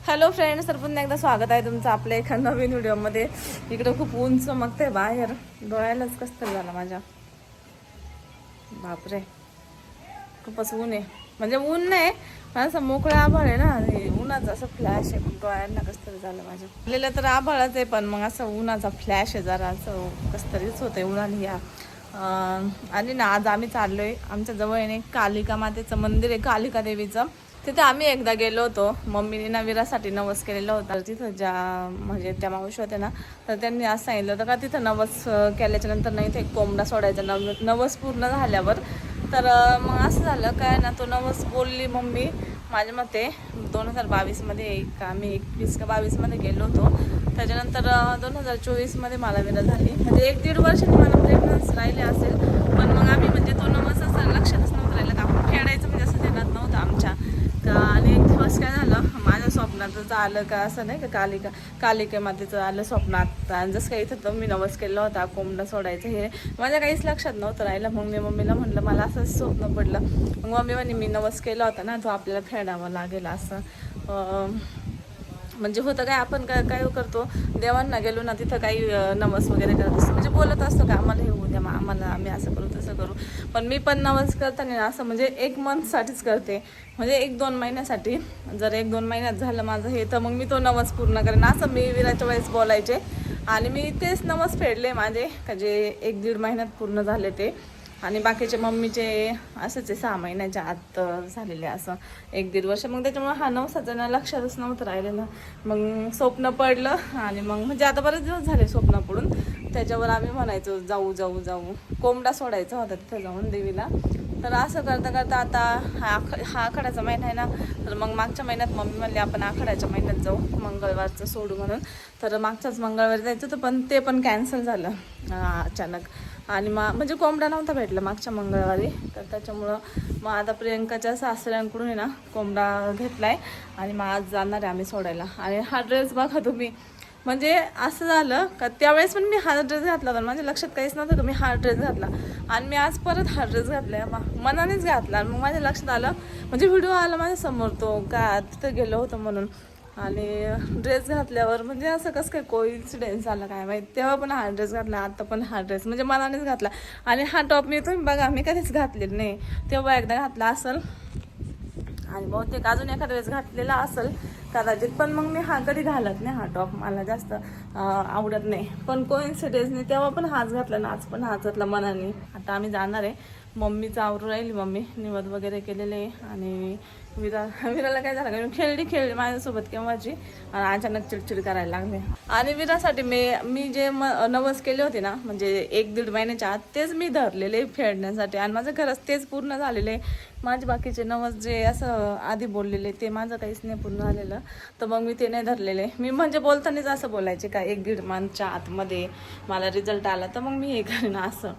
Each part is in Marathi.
हॅलो फ्रेंड्स, तर पुन्हा एकदा स्वागत आहे तुमचं आपल्या एका नवीन व्हिडिओमध्ये. इकडं खूप ऊन चमकतंय बाहेर, डोळ्यालाच कसं झालं माझ्या. बापरे, खूपच ऊन आहे. म्हणजे ऊन नाही, असं मोकळं आभाळ आहे ना, उन्हाचं असं फ्लॅश आहे, डोळ्यांना कसं तरी झालं माझ्या. आपल्याला तर आभाळच आहे, पण मग असं उन्हाचा फ्लॅश आहे, जरा असं कसं तरीच होतंय उन्हाने या. आणि ना आज आम्ही चाललोय, आमच्या जवळ आहे कालिका मातेचं मंदिर आहे, कालिका देवीचं. तिथे आम्ही एकदा गेलो होतो. मम्मीने नवीरासाठी नवस केलेला होता. तिथं ज्या म्हणजे त्या मावशी होत्या ना, तर त्यांनी असं सांगितलं होतं का तिथं नवस केल्याच्या नंतर नाही ते कोंबडा सोडायचा, नवस पूर्ण झाल्यावर. तर मग असं झालं काय ना, तो नवस बोलली मम्मी. माझ्या मते 2022मध्ये का आम्ही 21 का 22मध्ये गेलो होतो. त्याच्यानंतर 2024मध्ये मला विरा झाली. म्हणजे 1-1.5 वर्षांनी मला प्रेग्नन्सी राहिले असेल. पण मग आम्ही म्हणजे तो नवस असं लक्षातच नव्हतं राहिलं का आपण खेळायचं, म्हणजे असं ध्यानात नव्हतं आमच्या का. आणि एक दिवस काय झालं, माझ्या स्वप्नातच आलं का असं नाही का कालिका मातेचं आलं स्वप्नात. आणि जसं काही इथं मी नवस केला होता कोंबडा सोडायचं, हे माझ्या काहीच लक्षात नव्हतं राहिलं. मग मी मम्मीला म्हटलं मला असंच स्वप्न पडलं. मग मम्मी म्हणे मी नवस केला होता ना, तो आपल्याला फेडावा लागेल असं. म्हणजे होतं काय, आपण काय काय करतो देवांना गेलो ना, तिथं काही नवस वगैरे करत असतो, म्हणजे बोलत असतो का आम्हाला हे होऊ द्या, आम्हाला आम्ही असं करू तसं करू. पण मी पण नवस करताना असं म्हणजे 1 मंथसाठीच करते, म्हणजे 1-2 महिन्यासाठी. जर 1-2 महिन्यात झालं माझं हे, तर मग मी तो नवस पूर्ण करेन असं मी विराच्या वेळेस बोलायचे. आणि मी तेच नवस फेडले माझे, का जे 1-1.5 महिन्यात पूर्ण झाले ते. आणि बाकीचे मम्मीचे असंच आहे 6 महिन्याच्या आत झालेले, असं 1-1.5 वर्ष. मग त्याच्यामुळे हा नवसाचं ना लक्षातच नव्हतं राहिलेलं. मग स्वप्न पडलं आणि मग म्हणजे आता बरेच दिवस झाले स्वप्न पडून. त्याच्यावर आम्ही म्हणायचो जाऊ जाऊ जाऊ, कोंबडा सोडायचा होता तिथं जाऊन देवीला. तर असं करता करता आता हा आखाड्याचा महिना आहे ना, तर मग मागच्या महिन्यात मम्मी म्हणली आपण आखाड्याच्या महिन्यात जाऊ, मंगळवारचं सोडू म्हणून. तर मागच्याच मंगळवारी जायचं होतं, पण ते पण कॅन्सल झालं अचानक. आणि म्हणजे कोंबडा नव्हता भेटला मागच्या मंगळवारी. तर त्याच्यामुळं मग आता प्रियंकाच्या सासऱ्यांकडून आहे ना कोंबडा घेतला आहे. आणि मग आज जाणार आहे आम्ही सोडायला. आणि हा ड्रेस बघा तुम्ही, म्हणजे असं झालं का त्यावेळेस पण मी हा ड्रेस घातला होता, माझ्या लक्षात काहीच नव्हतं का मी हा ड्रेस घातला. आणि मी आज परत हा ड्रेस घातला आहे, मनानेच घातला. मग माझ्या लक्षात आलं, म्हणजे व्हिडिओ आला माझ्यासमोर तो का तिथं गेलो होतं म्हणून. आणि ड्रेस घातल्यावर म्हणजे असं कसं काय कोइन्सिडेन्स झाला काय माहीत. तेव्हा पण हा ड्रेस घातला, आता पण हा ड्रेस, म्हणजे मनानेच घातला. आणि हा टॉप मी तुम्ही बघा, मी कधीच घातलेला नाही, तेव्हा एकदा घातला असेल आणि बहुतेक अजून एखाद्या वेळेस घातलेला असेल कदाचित. पण मग मी हा कधी घालत नाही, हा टॉप मला जास्त आवडत नाही. पण कोइन्सिडेन्सने तेव्हा पण हाच घातला ना, आज पण हाच घातला मनाने. आता आम्ही जाणार आहे, मम्मीचं आवरून राहिली, मम्मी निवद वगैरे केलेले आहे. आणि विराला काय झालं का, खेळली माझ्यासोबत केव्हाची, आणि अचानक चिडचिड करायला लागले. आणि विरासाठी मी जे नवस केले होते ना, म्हणजे 1-1.5 महिन्याच्या आत, तेच मी धरलेले फेडण्यासाठी. आणि माझं खरंच तेच पूर्ण झालेले. माझे बाकीचे नवस जे असं आधी बोललेले ते माझं काहीच नाही पूर्ण झालेलं, तर मग मी ते नाही धरलेले. मी म्हणजे बोलतानाच असं बोलायचे का 1-1.5 मंथच्या आतमध्ये मला रिझल्ट आला तर मग मी हे करेन असं.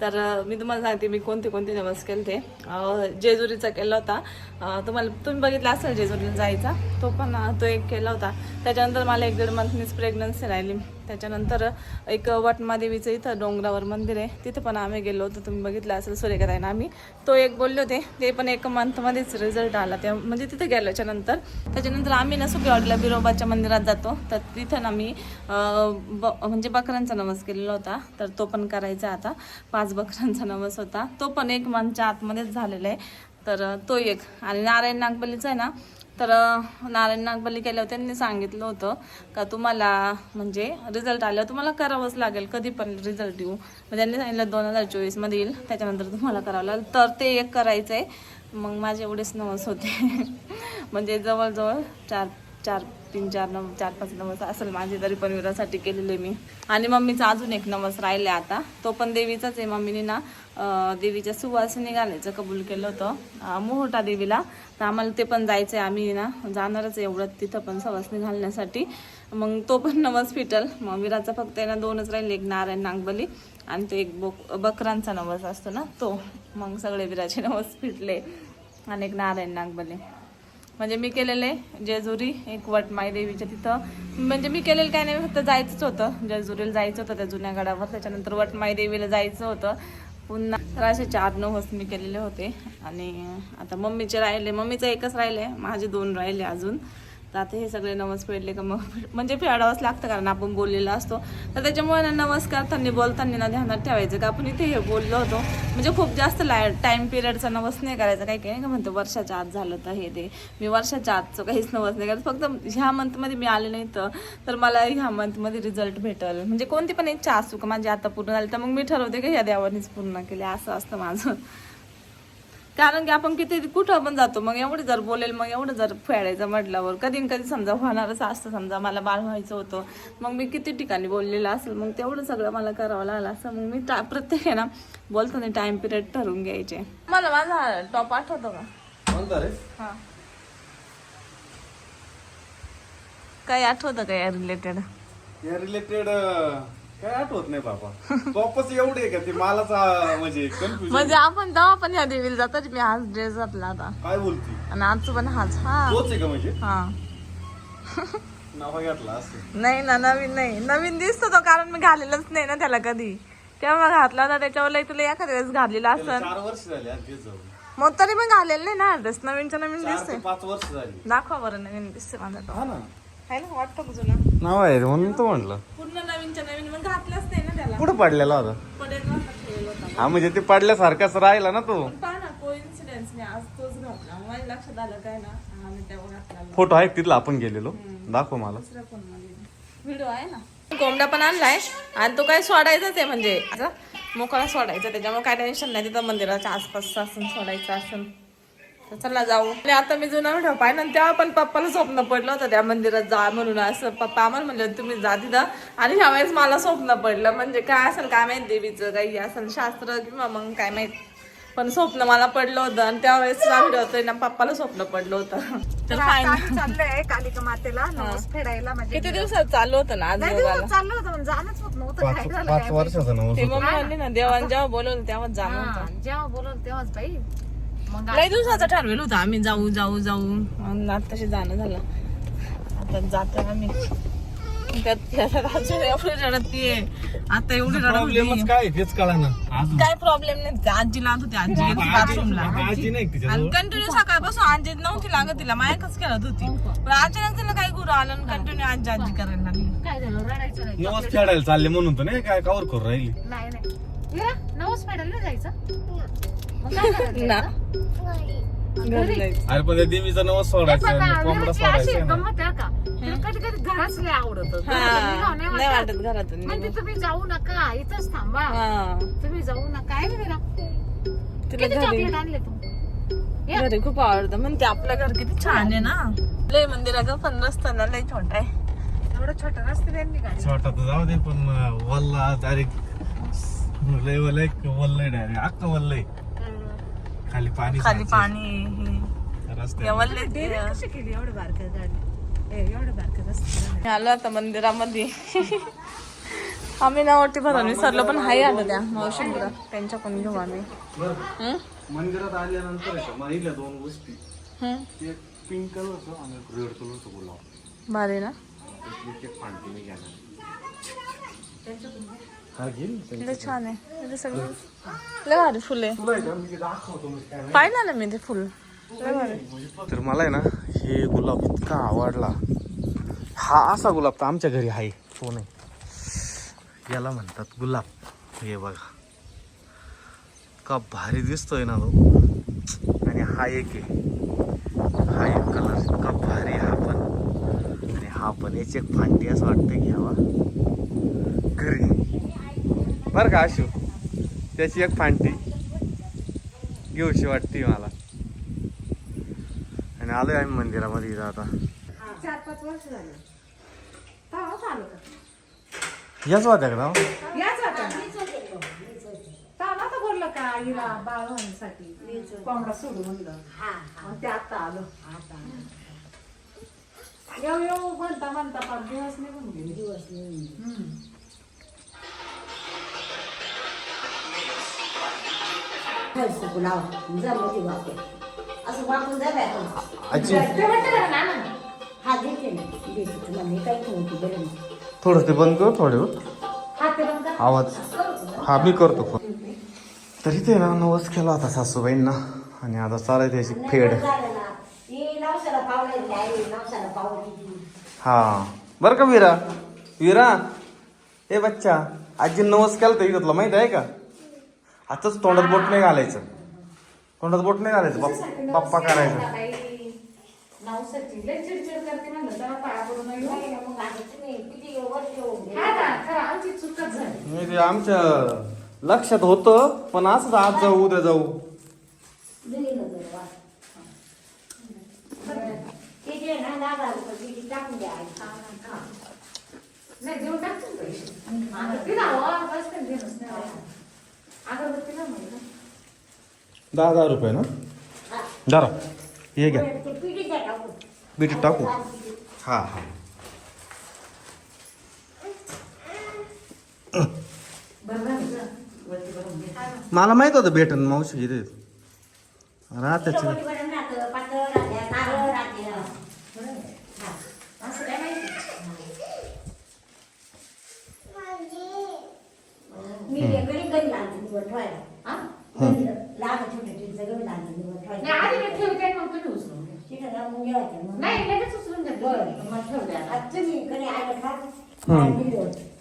तर मी तुम्हाला सांगते मी कोणते नवस केले ते. जेजुरीचा केला होता, तुम्ही बघितला असेल जेजुरीला जायचा, तो पण तो एक केला होता. त्याच्यानंतर मला 1-1.5 मंथनीच प्रेग्नन्सी राहिली. त्याच्यानंतर एक वटमादेवीचं इथं डोंगरावर मंदिर आहे, तिथं पण आम्ही गेलो होतो, तुम्ही बघितलं असेल सूर्यकताईनं आम्ही तो एक बोलले होते. ते पण 1 मंथमध्येच रिझल्ट आला, ते म्हणजे तिथे गेल्याच्या नंतर. त्याच्यानंतर आम्ही ना सुकेवाडीला बिरोबाच्या मंदिरात जातो, तर तिथं ना मी म्हणजे बकरांचा नवस केलेला होता, तर तो पण करायचा आता. 5 बकरांचा नवस होता, तो पण 1 मंथच्या आतमध्येच झालेला आहे. तर तो एक. आणि नारायण नागबलीचं आहे ना, तर नारायण नागबली केल्यावर त्यांनी सांगितलं होतं का तुम्हाला म्हणजे रिझल्ट आल्यावर तुम्हाला करावंच लागेल, कधी पण रिझल्ट येऊ. मग त्यांनी सांगितलं 2024मध्ये येईल, त्याच्यानंतर तुम्हाला करावं लागेल. तर ते एक करायचं आहे. मग माझे एवढेच नवस होते म्हणजे जवळजवळ 4-5 नवस असेल माझे, तरी पण विरासाठी केलेले मी. आणि मम्मीचा अजून एक नवस राहिले आता, तो पण देवीचाच आहे. मम्मीने ना देवीच्या सुवासिनी घालायचं कबूल केलं होतं मोहोटा देवीला, तर आम्हाला ते पण जायचं आहे. आम्ही ना जाणारच आहे एवढं तिथं पण सुवासिनी घालण्यासाठी. मग तो पण नवस फिटल. मग विराचा फक्त आहे ना 2च राहिले, एक नारायण नागबली आणि तो एक बकरांचा नवस असतो ना तो. मग सगळे विराचे नवस फिटले. आणि एक नारायण नागबली म्हणजे मी केलेले जेजुरी, एक वटमाई देवीच्या तिथं. म्हणजे मी केलेलं काय नाही, फक्त जायचंच होतं, जेजुरीला जायचं होतं त्या जुन्या गडावर. त्याच्यानंतर वटमाई देवीला जायचं होतं पुन्हा. तर असे 4 नवस मी केलेले होते. आणि आता मम्मीचे राहिले, मम्मीचं एकच राहिले, माझे 2 राहिले अजून. तर आता हे सगळे नवस फेडले का मग म्हणजे फेडावंच लागतं कारण आपण बोललेलो असतो. तर त्याच्यामुळे ना नवस करताना बोलताना ना ध्यानात ठेवायचं का आपण इथे हे बोललो होतो. म्हणजे खूप जास्त टाईम पिरियडचा नवस नाही करायचा. काही काही का म्हणतो वर्षाच्या आत झालं तर हे ते मी वर्षाच्या आतचं काहीच नवस नाही करत. फक्त ह्या मंथमध्ये मी आले नाही तर मला ह्या मंथमध्ये रिझल्ट भेटेल म्हणजे कोणती पण इच्छा असू का माझी आता पूर्ण झाली तर मग मी ठरवते की ह्या देवानीच पूर्ण केले असं असतं माझं. कारण की आपण किती कुठं पण जातो मग एवढं जर बोलेल मग एवढं जर फेडायचं म्हटल्यावर कधी कधी समजा होणारच असतं. समजा मला बाळ व्हायचं होतं मग मी किती ठिकाणी बोललेलं असेल मग तेवढं सगळं मला करावं लागलं असं. मग मी प्रत्येक आहे ना बोलताना टाइम पिरियड ठरवून घ्यायचे. मला माझा टॉप आठवतो का? हा काही आठवतं का या रिलेटेड? या रिलेटेड काय आठवत नाही बाबा. टॉपच एवढे का ते मलाच म्हणजे कन्फ्युजन. म्हणजे आपण तेव्हा पण ह्या देवीला जातात मी हाच ड्रेस घातला आता काय बोलती आणि आजचं पण हाच. हा तोच आहे का म्हणजे हा नावा घातला असं? नाही ना नवीन नाही. नवीन दिसतो तो कारण मी घालेलंच नाही ना त्याला कधी. तेव्हा घातला होता त्याच्यावर तुला एखाद्या वेळेस घातलेला असं 4 वर्ष झाली आज जाऊन. मग तरी पण घालेलं नाही ना ड्रेस. नवीनच्या नवीन 4 दिसतंय. ते 5 वर्ष झाली. दाखवा बरं नवीन दिसते माझा top. हा ना आहे ना वाटतं का जुना नाव आहे रे म्हणून तो म्हटलं. पूर्ण नवीनच्या नवीन मग घातलंच नाही ना त्याला. कुठं पडलेला होता? पडेल नव्हता ठेवलेला होता. हा म्हणजे ते पडल्यासारखाच राहिला ना तो. पण पहा ना कोइन्सिडेन्स आज तोच घातला. माझ्या लक्षात आलं काय ना हा मी तेव्हा घातला. फोटो आहे तिथला आपण गेलेलो. दाखव मला. दुसऱ्या फोन मध्ये व्हिडिओ आहे ना. कोंबडा पण आणलाय आणि तो काय सोडायचाच आहे म्हणजे असं मोकळा सोडायचा. त्याच्यामुळे काय टेन्शन नाही. तिथं मंदिराच्या आसपास असून सोडायचं असून तर चला जाऊ. आणि आता मी जुना व्हिडिओ पाहिला आणि तेव्हा पण पप्पाला स्वप्न पडलं होतं त्या मंदिरात जा म्हणून. असं पप्पा आम्हाला म्हणलं तुम्ही जा तिथं. आणि ह्यावेळेस मला स्वप्न पडलं म्हणजे काय असेल काय माहित देवीचं काही असेल शास्त्र किंवा मग काय माहित पण स्वप्न मला पडलं होतं. आणि त्यावेळेस व्हिडिओ होतं ना पप्पाला स्वप्न पडलं होतं. तर चाललंय कालिका मातेला नवस फेडायला म्हणजे किती दिवसात चालू होतं ना आज नाही बघायला. दिवस चाललं होतं पण जाणंच होत नव्हतं. काय झालं 5 वर्षाचा नवस ते मम्मी म्हणली ना देवान जेव्हा बोलवलं तेव्हाच जाणं होतं. हा, जेव्हा बोलवलं तेव्हाच बाई मग लई दिवसाचं ठरवेल होतं आम्ही जाऊ जाऊ जाऊ आणि आताशी जाणं झालं. आता जातो आम्ही त्यात अजून एवढी रडतीये. आता एवढी प्रॉब्लेमच रडत काय तेच कळा ना. अजून काय प्रॉब्लेम नाही. ती आजी लागत होती. आजी गेली बाथरूमला आजी नाही तिच्या आणि कंटिन्यू सकाळपासून आजी नव्हती लागत तिला मायकच खेळत होती. पण अचानक तिला काही गुरु आलं आणि कंटिन्यू आजी आजी करायला लागली. काय झालं रडायचं नाही. नवस खेळायला चालले म्हणून तर नाही काय कावर करू राहिली. नाही नाही विरा, नवस फेडायला नाही जायचं मग काय करायचं? ना घरी जायचं. अरे पण त्या देवीचा नवस सोडायचा पण आणि कोंबडा विराची अशी सोडायचा ना. गंमत आहे का कधी कधी घराच लय आवडत हा नाही वाटत घरातून म्हणजे निघून. तुम्ही जाऊ नका इथंच थांबा. हा तुम्ही जाऊ नका आहे ना विरा. तिला किती घरी चॉकलेट आणले तू? या. घरी खूप आवडतं म्हणते आपलं घर किती छान आहे ना. लय मंदिर अगं पण रस्ता लय छोटा आहे. एवढं छोटं नसते त्यांनी गाडी. छोटा तर जाऊ दे पण वल्ला डायरेक्ट लय वल्लय डायरेक्ट अख्खा वल्लय. खाली पाणी खाली पाणी हे रस्त्यावर. यावले डेअरिंग कशी केली एवढं बारक्या गाडी एवढं बारक्या रस्ते. आलो आता मंदिरामध्ये. आम्ही ना वाटी भरून विसरलो पण हाय आता त्या मावशींकडं त्यांच्या पण घेऊ आम्ही. हं? मंदिरात आल्यानंतर आहे का, मग इथल्या 2 गोष्टी हं? एक पिंक कलरचं आणि रेड कलरचं गुलाब. भारी ना एक फांटी मी घ्या हा घेईन. लय छान आहे. ते सगळं लय भारी फुले तुला आहे का मी दाखवतो म्हणजे काय पाहिलं ना मी ते फुल लय भारी. तर मला आहे ना हे गुलाब इतका आवडला. हा असा गुलाब तर आमच्या घरी आहे तो नाही. याला म्हणतात गुलाब. हे बघा का भारी दिसतोय ना तो. आणि हा एक आहे. हा एक कलर इतका भारी आहे हा पण. आणि हा पण याची एक फांटी असं वाटतं घ्यावा घरी बरं का अशू. त्याची एक फांटी घेऊशी वाटते मला. आणि आलोय आम्ही मंदिरामध्ये आता. 4-5 वर्ष झाले. तेव्हा चालू का? याच वाटतं का नाव? याच आता तर बोललं का हिला बाळ होण्यासाठी कोंबडा सोडू म्हणलं. मग ते आता आलो. येऊ येऊ म्हणता म्हणता 5 दिवस निघून गेले. आजी ते म्हणते का ना ना? थोडं ते बंद कर थोडे हा ते बंद कर. आवाज. हा मी करतो फोन. तरी ते ना नवस केला होता सासूबाईंना आणि आता चालाय त्याची फेड. हा बरं का वीरा वीरा ए बच्चा आजी नवस केला तर तुला माहित आहे का आताच तोंडात बोट नाही घालायचं तोंडात बोट नाही घालायचं बाप्पा करायचं नावसाठी लय चिडचिड करते म्हणलं जरा पाया पडून आमची चुकच झाली. नाही ते आमच्या लक्षात होतं पण असंच आज जाऊ उद्या जाऊ नाही देऊन टाकतो पैसे तिला बस पण देणंच नाही अगरबत्तीला म्हणलं 10,000 रुपये ना जरा हे घ्या बिटी टाकू हा हा मला माहित होतं भेटन मावशी इथे राहत्याच असं काय माहिती नाही आधी मी ठेवते मग तुम्ही उचलून घ्या. नाही लगेच उचलून घ्या मग ठेवते आता.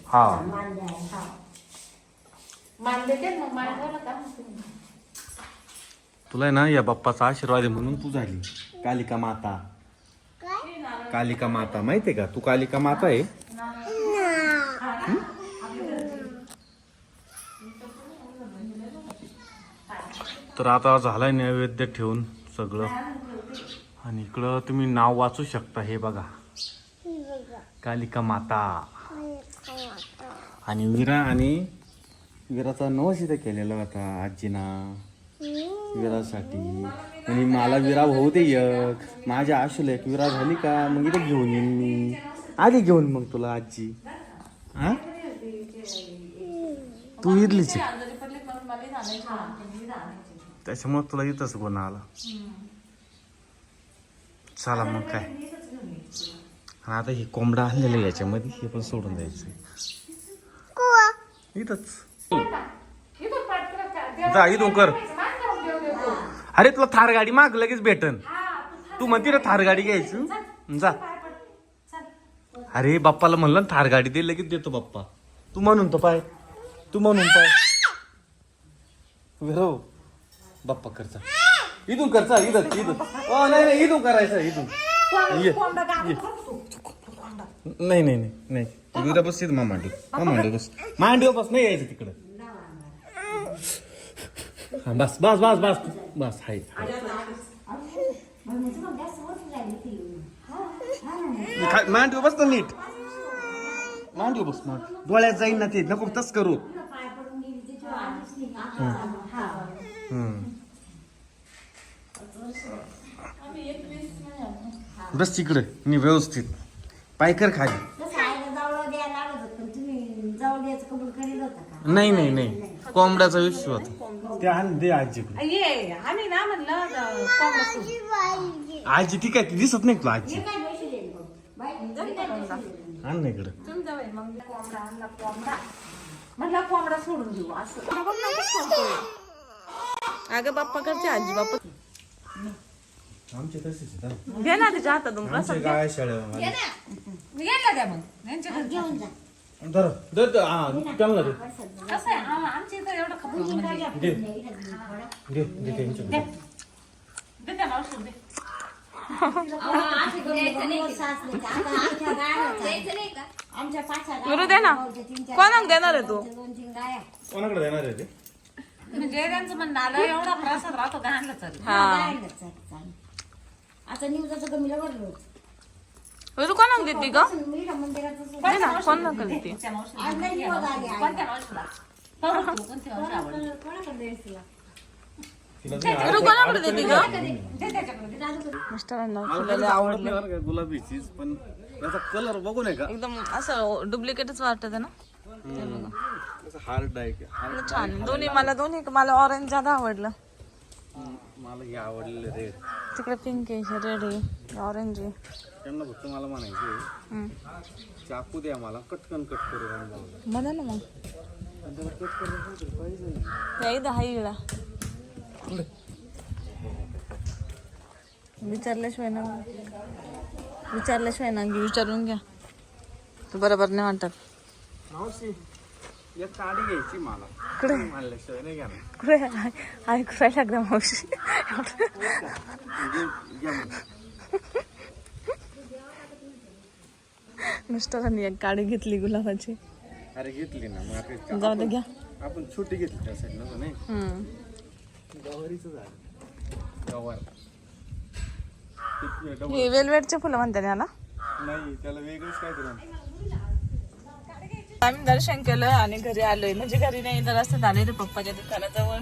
हा मान देते मग मान ठेवलं का मग तुम्ही. तुला आहे ना या बाप्पाचा आशीर्वाद आहे म्हणून तू झाली कालिका माता कालिका माता माहितीये का तू कालिका माता आहे तर आता झालाय नैवेद्य ठेवून सगळं आणि इकडं तुम्ही नाव वाचू शकता हे बघा कालिका माता आणि विराचा नवस इथे केलेला होता आजीना विरासाठी आणि मला विरा भाऊ दे एक माझ्या आशुला एक विरा झाली का मग इथे घेऊन येईन मी आधी घेऊन मग तुला आजी हा तू इडलीची त्याच्यामुळे तुला इथंच गुन्हा आला चला मग काय आणि आता हे कोंबडा आणलेलं आहे याच्यामध्ये हे पण सोडून द्यायचं इथंच जा इथून कर अरे तुला थार गाडी माग लगेच भेटन तू म्हणते ना थार गाडी घ्यायची जा अरे बाप्पाला म्हणलं ना थार गाडी दे लगेच देतो बाप्पा तू म्हणून तो पाय तू म्हणून पाय हो बाप्पा करचा इथून करचा इथं नाही इथून करायचं इथून नाही नाही नाही नाही विरा बस इथं मांडव बस मांडव बस नाही यायचं तिकडं हा बस बस बस बस बस हाय मांडव बस ना नीट मांडव बस डोळ्यात जाईन ना ते नको तस करू बस तिकडे मी व्यवस्थित पायकर खाली नाही नाही नाही कोंबड्याचा विषय होता ते आण दे आजीकडे ये आम्ही ना म्हणलं कोंबडा सोडून. आजी ठीक आहे ती दिसत नाही तुला आजी आण ना इकडे तुम्ही जाऊया मग कोंबडा आणला कोंबडा म्हणला कोंबडा सोडून देऊ असं अगं बाप्पा करते आजी बाप्पा आमचे तसेच घे ना तिच्या हातातून प्रसाद घे. गाय शाळा गेला द्या मग त्यांच्या घरी घेऊन जा. धर धर धर, हा त्यांना दे कसं आहे आमच्या इथं एवढं खबर म्हणजे दे दे त्यांच्याकडे दे त्या मावशीला दे. विरू दे ना कोणाक देणार आहे तू कोणाकडे देणार आहे ते म्हणजे त्यांचं म्हणणं आलं एवढा प्रसाद राहतो घाणला तरी हा आता न्यूजाचं कमीला भरलं विरू कोणाक देते ग दे ना कोणाक देते त्या मावशीला कोणत्या मावशीला कोणती मावशी आवडली विरू कोणाकडे देते ग दे त्याच्याकडे दे. मिस्टरांना फुलाला आवडले गुलाबी चीज पण याचा कलर बघून आहे का एकदम असं डुप्लिकेटच वाटत ना ते बघा हार्ड आहे का किती छान दोन्ही मला ऑरेंज ज्यादा आवडलं मला हे आवडलेलं रेड तिकडे पिंक आहे रेड आहे ऑरेंज आहे त्यांना फक्त मला म्हणायचं हम्म. चाकू द्या मला कटकन कट करू म्हणा ना मग त्या इथं हाय इकडं विचारल्याशिवाय ना विचारून घ्या. तू बरोबर नाही वाटत. मावशी एक काडी घ्यायची मला. कुठे म्हणल्याशिवाय नाही घ्या. कुठे ऐकू राहिला एकदा मावशी. मिस्टरांनी एक गाडी घेतली गुलाबाची. अरे घेतली ना मग आता जाऊ दे घ्या. आपण छोटी घेतली त्या साईड ना नाही. गवारीचं झाड गवार. हे वेलवेटचे फुलं म्हणते ना याला. नाही त्याला वेगळंच काय करू. आम्ही दर्शन केलं आणि घरी आलोय. म्हणजे घरी नाही तर रस्त्यात आलोय पप्पाच्या दुकानाजवळ.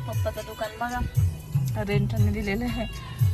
पप्पाचं दुकान बघा रेंटने दिलेलं आहे.